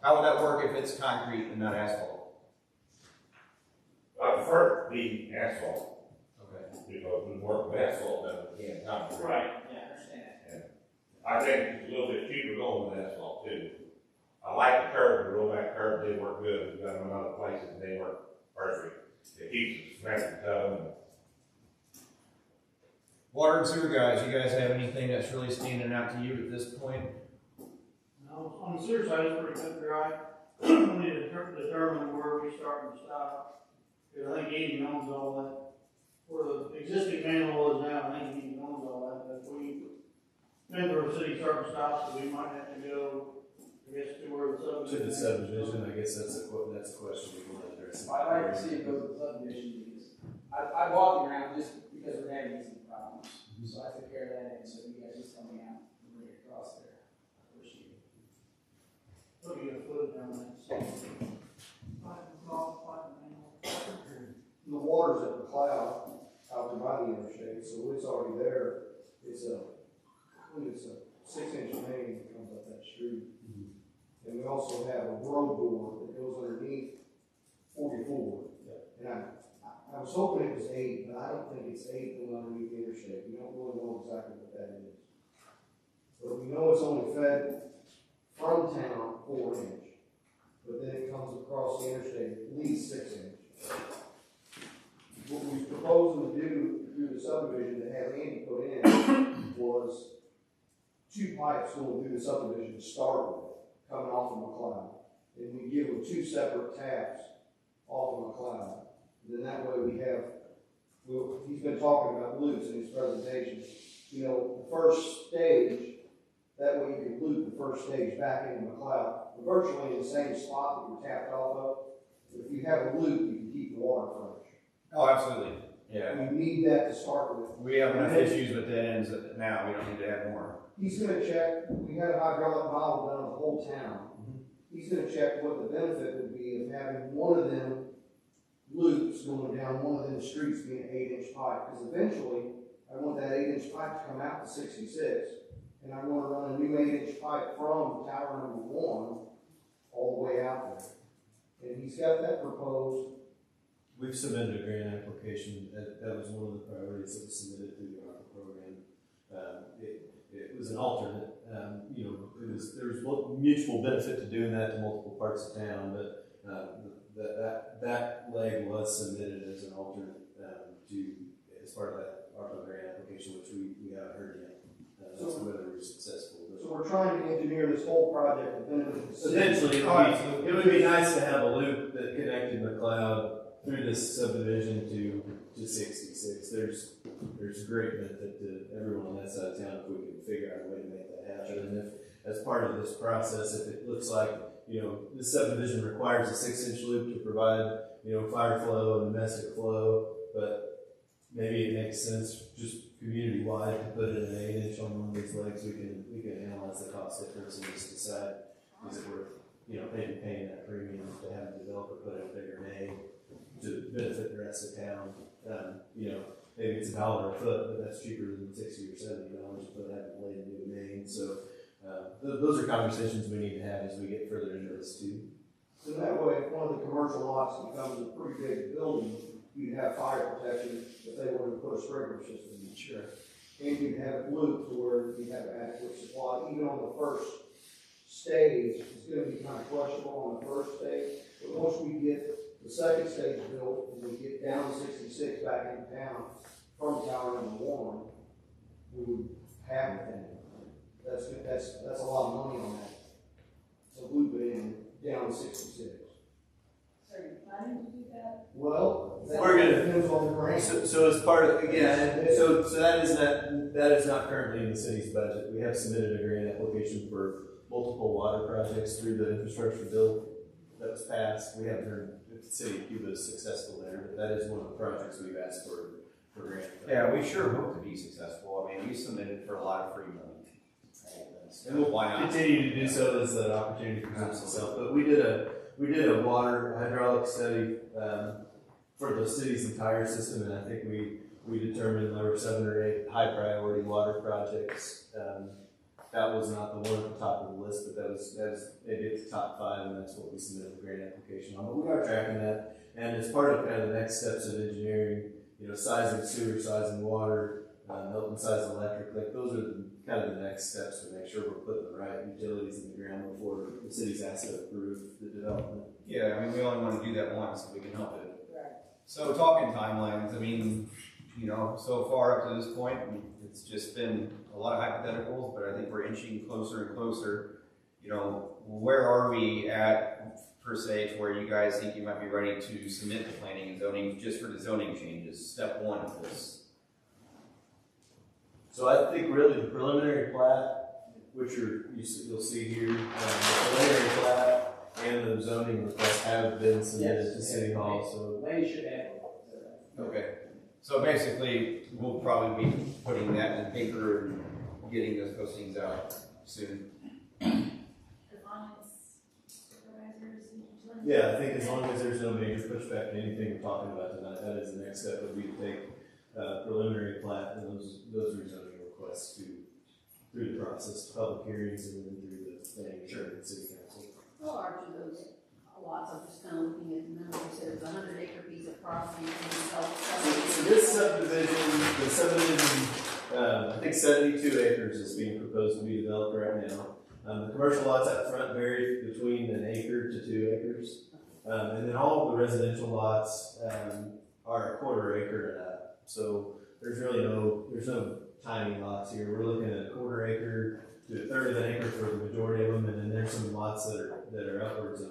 How would that work if it's concrete and not asphalt? I prefer the asphalt, Okay. because we work with asphalt than we can concrete. Right, yeah, I understand that. I think it's a little bit cheaper going with asphalt too. I like the curb, the rollback curb, they work good. We've got them in other places, and they work perfect. It keeps it smacking tough. Water and sewer guys, you guys have anything that's really standing out to you at this point? No, on the sewer side, it's pretty cut dry. We need to determine where we start and stop. Because I think Eden owns all that. Where the existing manhole is now, I think Eden owns all that. But we, depends where the city starts and stops, so we might have to go, I guess, to where the subdivision. To the subdivision, I guess that's a question we want to address. I'd like to see it go to the subdivision because I bought the ground just because we're having these problems. So I took care of that, and so you guys just help me out and bring it across there. I appreciate it. Look at the footage on that. The water's at the cloud out there by the interstate, so it's already there. It's a 6-inch main that comes up that street. And we also have a road board that goes underneath 44. And I was hoping it was 8, but I don't think it's 8 going underneath the interstate. We don't really know exactly what that is. But we know it's only fed from town 4-inch. But then it comes across the interstate at least 6-inch. What we was proposing to do through the subdivision to have Andy put in was 2 pipes going through the subdivision to start with, coming off of McLeod. And we give them 2 separate taps off of McLeod. And then that way we have, he's been talking about loops in his presentation. You know, the first stage, that way you can loop the first stage back into McLeod. We're virtually in the same spot that we're tapped off of. But if you have a loop, you can keep the water fresh. Oh, absolutely. Yeah. We need that to start with. We have enough issues with dead ends now. We don't need to add more. He's going to check. We had a hydraulic valve done on the whole town. He's going to check what the benefit would be of having one of them loops going down one of them streets being an 8-inch pipe. Because eventually, I want that 8-inch pipe to come out to 66, and I want to run a new 8-inch pipe from tower number 1 all the way out there. And he's got that proposed. We've submitted a grant application. That was one of the priorities that was submitted through the ARPA program. It was an alternate. There was mutual benefit to doing that to multiple parts of town, but that leg was submitted as an alternate as part of that ARPA grant application, which we haven't heard yet. As to whether we're successful. So we're trying to engineer this whole project to benefit the city. Eventually, it would be nice to have a loop that connected McLeod through this subdivision to 66. There's great benefit to everyone on that side of town if we can figure out a way to make that happen. And if, as part of this process, if it looks like, this subdivision requires a 6-inch loop to provide, fire flow and domestic flow, but maybe it makes sense just community-wide to put in an 8-inch on one of these legs. We can analyze the cost difference and just decide, is it worth, paying that premium to have a developer put in a bigger main to benefit the rest of town. Maybe it's $1 a foot, but that's cheaper than $60 or $70 a foot having laid a new main. So those are conversations we need to have as we get further into this too. So that way, if one of the commercial lots becomes a pretty big building, you'd have fire protection if they were to put a sprinkler system in. Sure. And you'd have it looped to where you'd have adequate supply. Even on the first stage, it's going to be kind of questionable on the first stage. But once we get the second stage built, and we get down to 66 back into town from tower number 1, we would have it. That's a lot of money on that. To loop it in down to 66. So you're planning to do that? Well, We're gonna depends on the grant. So as part of so that is not currently in the city's budget. We have submitted a grant application for multiple water projects through the infrastructure bill that was passed. We haven't heard if the city of Cuba is successful there, but that is one of the projects we've asked for grant. Yeah, we sure hope to be successful. I mean, we submitted for a lot of free money. And we'll continue to do so as that opportunity presents itself. But we did a water hydraulic study for the city's entire system, and I think we determined there were 7 or 8 high priority water projects. That was not the one at the top of the list, but that was maybe at the top 5, and that's what we submitted the grant application on. But we are tracking that, and as part of kind of the next steps of engineering, sizing sewer, sizing water, helping size electric, like those are kind of the next steps to make sure we're putting the right utilities in the ground before the city's asked to approve the development. Yeah, I mean, we only want to do that once if we can help it. Right. So talking timelines, I mean, you know, so far up to this point, it's just been a lot of hypotheticals, but I think we're inching closer and closer. You know, where are we at, per se, to where you guys think you might be ready to submit the planning and zoning, just for the zoning changes, step one of this? So I think really the preliminary plat, which you'll see here, the preliminary plat and the zoning requests have been submitted to City Hall, so. They should have. Okay. So basically, we'll probably be putting that in paper and getting those postings out soon. As long as supervisors and utilities. Yeah, I think as long as there's no major pushback to anything we're talking about tonight, that is the next step would be to take preliminary plat and those rezoning requests through the process, public hearings, and then through the planning and city council. How large are those lots? I'm just kind of looking at the numbers. You said it's a 100-acre piece of property. So this subdivision, the subdivision, I think 72 acres is being proposed to be developed right now. The commercial lots out front vary between an acre to 2 acres. And then all of the residential lots are a quarter acre and up. So there's really there's no tiny lots here. We're looking at a quarter acre to a third of an acre for the majority of them, and then there's some lots that are upwards of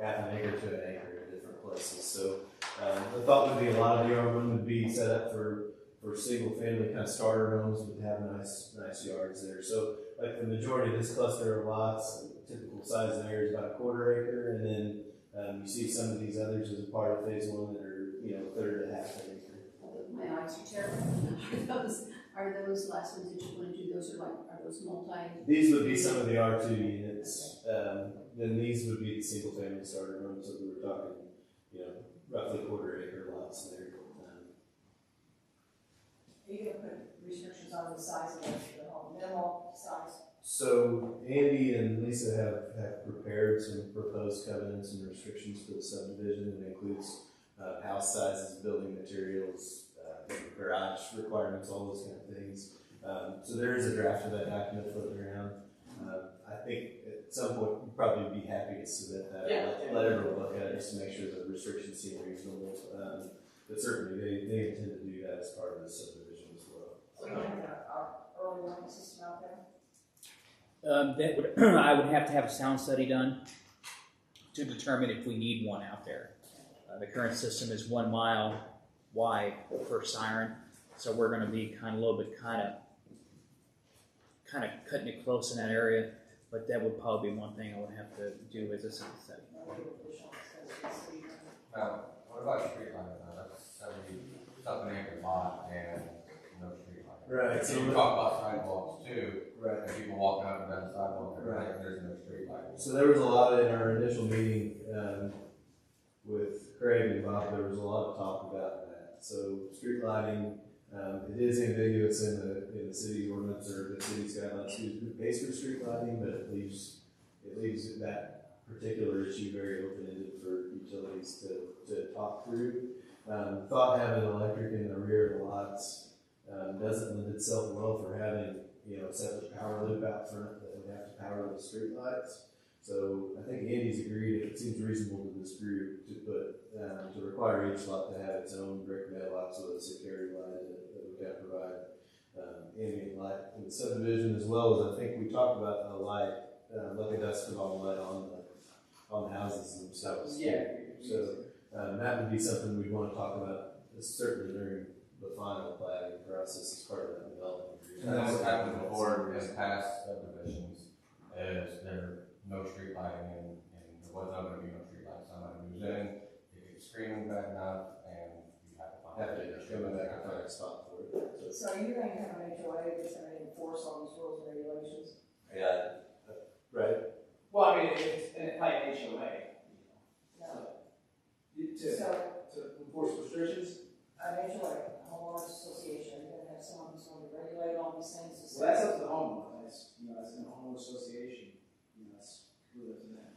half an acre to an acre in different places. So the thought would be a lot of the room would be set up for single family kind of starter homes, would have nice yards there. So like the majority of this cluster of lots, the typical size there is about a quarter acre, and then you see some of these others as a part of phase one that are, you know, a third to half an acre. My eyes are terrible. Are those last ones that you're going to do, are those multi? These would be some of the R2 units. Then these would be the single family starter homes that we were talking, you know, roughly quarter acre lots there. Are you gonna put restrictions on the size of the home, minimal size? So Andy and Lisa have prepared some proposed covenants and restrictions for the subdivision. It includes house sizes, building materials, garage requirements, all those kind of things. So there is a draft of that document floating around. I think at some point you'd probably be happy to submit that. Let everyone look at it just to make sure the restrictions seem reasonable. But certainly they intend to do that as part of the subdivision as well. So you have our early warning system out there? That would I would have to have a sound study done to determine if we need one out there. The current system is 1 mile wide per siren, so we're going to be kind of cutting it close in that area. But that would probably be one thing I would have to do as a sound study. What about street lighting? That's 70-something acre lot and no street lighting. Right. So you talk about sidewalks too. Right. And people walking up and down the sidewalk, right? There's no street lighting. So there was a lot in our initial meeting with Craig and Bob. There was a lot of talk about that. So street lighting, it is ambiguous in the city ordinance or the city's guidelines who pays for street lighting, but it leaves that particular issue very open-ended for utilities to talk through. Thought having electric in the rear of the lots doesn't lend itself well for having, you know, a separate power loop out front that would have to power the street lights. So I think Andy's agreed, it seems reasonable to this group to put, to require each lot to have its own brick mailbox with a security light that would have to provide ambient light in the subdivision, as well as I think we talked about a light, like a dusk call light on the houses themselves. Yeah. So that would be something we'd want to talk about, certainly during the final planning process as part of that development. And then what's happened before in past subdivisions is there no street lighting and there was not going to be no street lighting. Somebody moves in, they get screaming bad enough, and you have to find a spot for it. So are you going to have an HOA that's going to enforce all these rules and regulations? Yeah, right. Well, I mean, it's like an HOA. No. To enforce restrictions? An HOA, a homeowners association, you're going to have someone who's going to regulate all these things. Well, that's up to the homeowner. That's, you know, as in a homeowner association, you know, that's really up to them.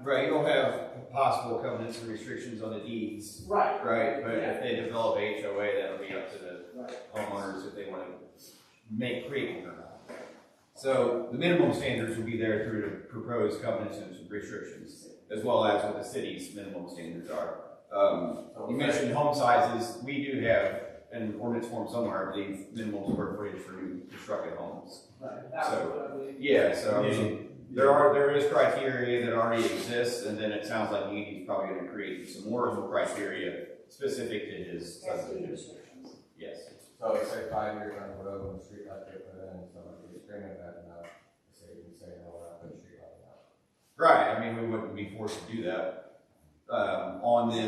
Right, you don't have possible covenants and restrictions on the deeds. Right. Right, but if they develop a HOA, that'll be up to the homeowners if they want to create one or not. So the minimum standards will be there through the proposed covenants and restrictions, as well as what the city's minimum standards are. You mentioned home sizes. We do have an ordinance form somewhere, I believe, minimum square footage for new constructed homes. Right, that's So, what I believe. yeah, so I mean, there is criteria that already exists, and then it sounds like he's probably going to create some more criteria specific to his subdivision. Yes. So we say 5 years on the road when the street light get put in, so if you're screaming that enough, you can say, no, we're not putting street light out. Right, I mean, we wouldn't be forced to do that. On the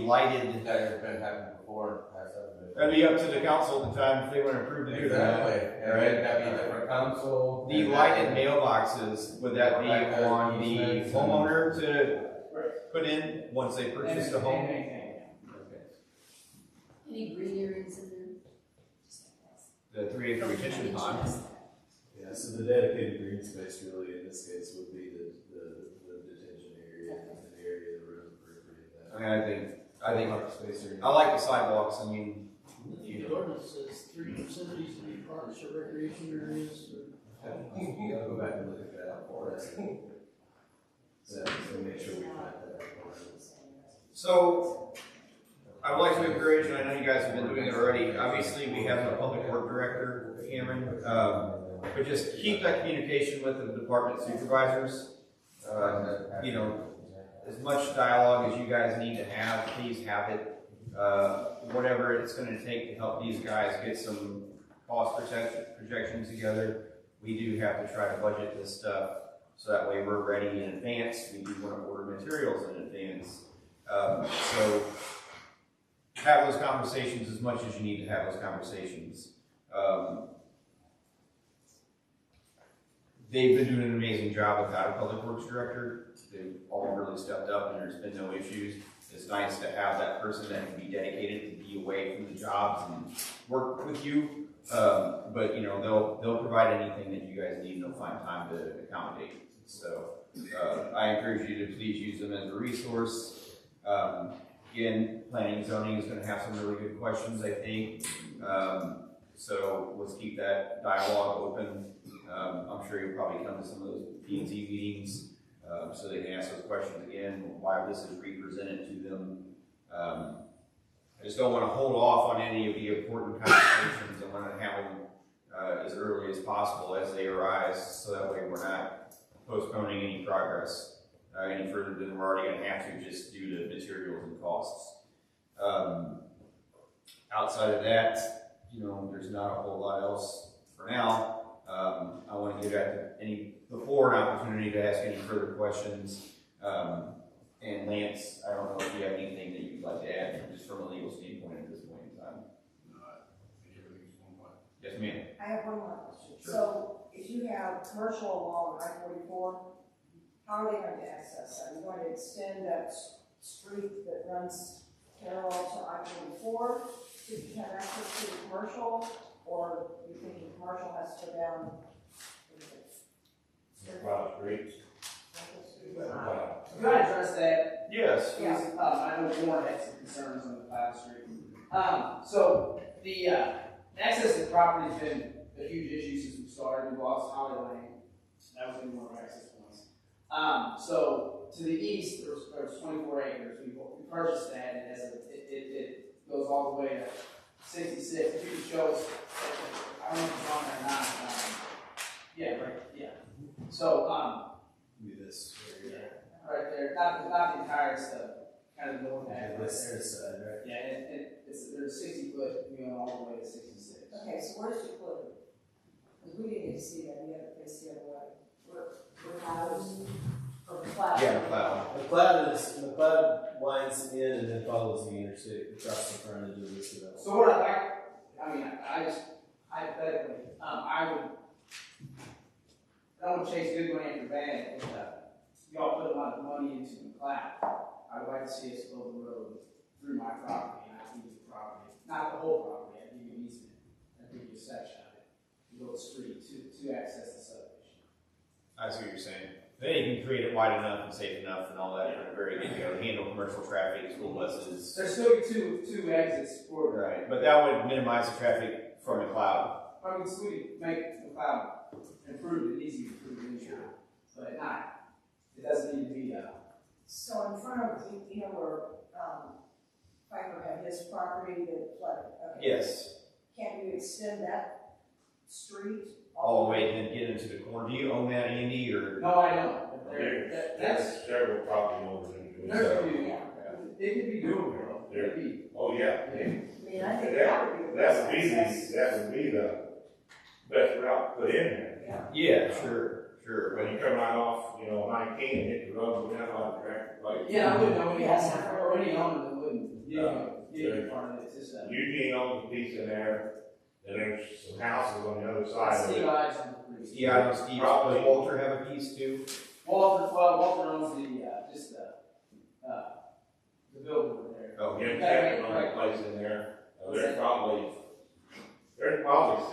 lighted, That has been happening before, has subdivision. that'd be up to the council at the time if they want to approve to do that. Exactly, right, that'd be a different council. The lighted mailboxes, would that be on the homeowner to put in once they purchase the home? Any green areas in there? The 3 acre retention pond. Yeah, so the dedicated green space really in this case would be the detention area, and the area of the road appropriate that. I mean, I think Park space area. I like the sidewalks. I mean, The ordinance says 3 facilities to be parks or recreation areas. You gotta go back and look at that for us. So make sure we find that. so I would like to encourage, and I know you guys have been doing it already. Obviously, we have a public work director, Cameron, but just keep that communication with the department supervisors. You know, as much dialogue as you guys need to have, please have it. Whatever it's going to take to help these guys get some cost projections together. We do have to try to budget this stuff so that way we're ready in advance. We do want to order materials in advance. So have those conversations as much as you need to have those conversations. They've been doing an amazing job without a public works director. They've all really stepped up and there's been no issues. It's nice to have that person that can be dedicated to be away from the jobs and work with you. But you know, they'll provide anything that you guys need and they'll find time to accommodate. So I encourage you to please use them as a resource. Again, planning and zoning is going to have some really good questions, I think. So let's keep that dialogue open. I'm sure you'll probably come to some of those P&Z meetings so they can ask those questions again, why this is represented to them. I just don't want to hold off on any of the important conversations. I want to have them as early as possible as they arise, so that way we're not postponing any progress any further than we're already going to have to just due to materials and costs. Outside of that, you know, there's not a whole lot else for now. I want to give the floor an opportunity to ask any further questions. And Lance, I don't know if you have anything that you'd like to add just from a legal standpoint at this point in time. Yes, ma'am. I have one more question. Sure. So if you have commercial along I-44, how are they going to access that? Are you going to extend that street that runs parallel to I-44 to have access to the commercial? Or do you think the commercial has to go down? Across the street. Can I address that? Yes. Yeah. I know Warren had some concerns on the Cloud Street. So the access to the property has been a huge issue since we started. We lost Holly Lane. That was one of our access points. So to the east, there's 24 acres. We purchased that, and it goes all the way to 66. If you could show us, I don't know if it's on there or not. Yeah, right. Yeah. So Be this area. right there, not the entire stuff, kind of north half. This side, right? Yeah, and there's 60 foot going all the way to 66. Okay, so where's your clue? Because we didn't get to see that yet, they see the way. We're clouds, or clouds. Yeah, the cloud. The cloud winds in and then follows the interstate across the frontage of this development. So what I like, I mean, I just, hypothetically, I don't want to chase good money after bad, but y'all put a lot of money into the cloud. I would like to see us build the road through my property, and I give you the property, not the whole property, I give you an easement, I give you a section of it, to build a street to access the subdivision. I see what you're saying. Then you can create it wide enough and safe enough and all that from the very get-go, handle commercial traffic, school buses. There's still two exits for it. Right, but that would minimize the traffic from the cloud. I mean, so we make the cloud improve it, easy to improve it, but not, it doesn't need to be So in front of, you know, where, Piper had his property that flooded, okay. Yes, Can't you extend that street? all the way and then get into the corner. Do you own that, Andy, or? No, I don't. That's, There's several property owners in Cuba. there's a few, Yeah. it could be doable, There. it'd be, Oh, yeah. I mean, I think That that would be. that would be the best route to put in there. Yeah, sure. When you come right off, 19 and hit the road, go down on the track, like. yeah, I wouldn't know any Yes. owner, or any owner that wouldn't, get in front of it, it's just that. Eugene owns a piece in there, and there's some houses on the other side of Steve it. Eyes and Priest. Yeah, I know Steve, Probably. does Walter have a piece too? Walter owns the building over there. Oh, Jim Chapman owns a place in there. There's probably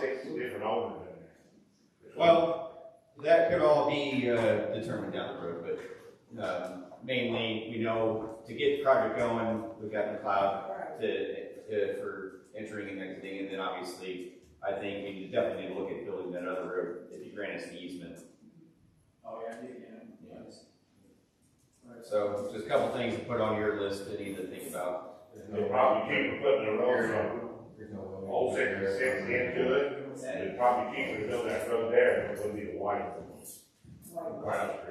6 different owners in there. Well, that could all be determined down the road, but mainly, we know to get the project going, we've got the cloud for entering and exiting, and then obviously, I think we definitely need to look at building that other road if you grant us an easement. Oh, yeah. So, just a couple things to put on your list that you need to think about. It'd probably cheaper putting the road from Old 66 into it. It'd probably cheaper to build that road there than it would be the wide.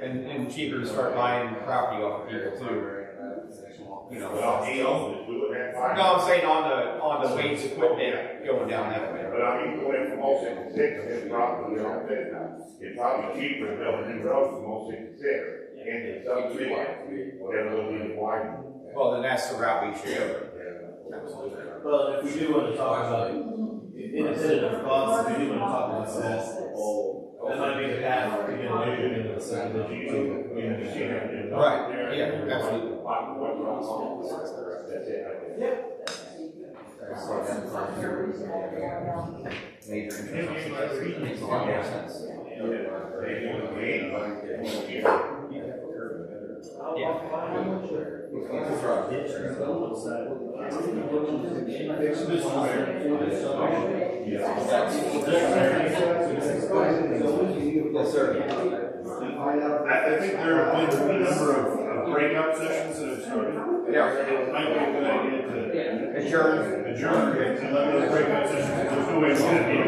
And cheaper to start buying property off of people too. Well, he owns it, we wouldn't have to buy it. No, I'm saying on the waste equipment going down that way. But I mean, going from Old 66, it's probably, it's probably cheaper to build a new road from Old 66. And it's subdivision, whatever will be wide. Well, then that's the route we should go. Absolutely. Well, if we do want to talk about, independent of costs, if we do want to talk about that might be the path to get moving into the subdivision. Right, yeah, absolutely. That's it. Major infrastructure makes a lot more sense. Yes, sir. I think there have been a number of breakout sessions that have started. Yeah. It might be a good idea to Adjourn. and let those breakout sessions, there's no way to get it.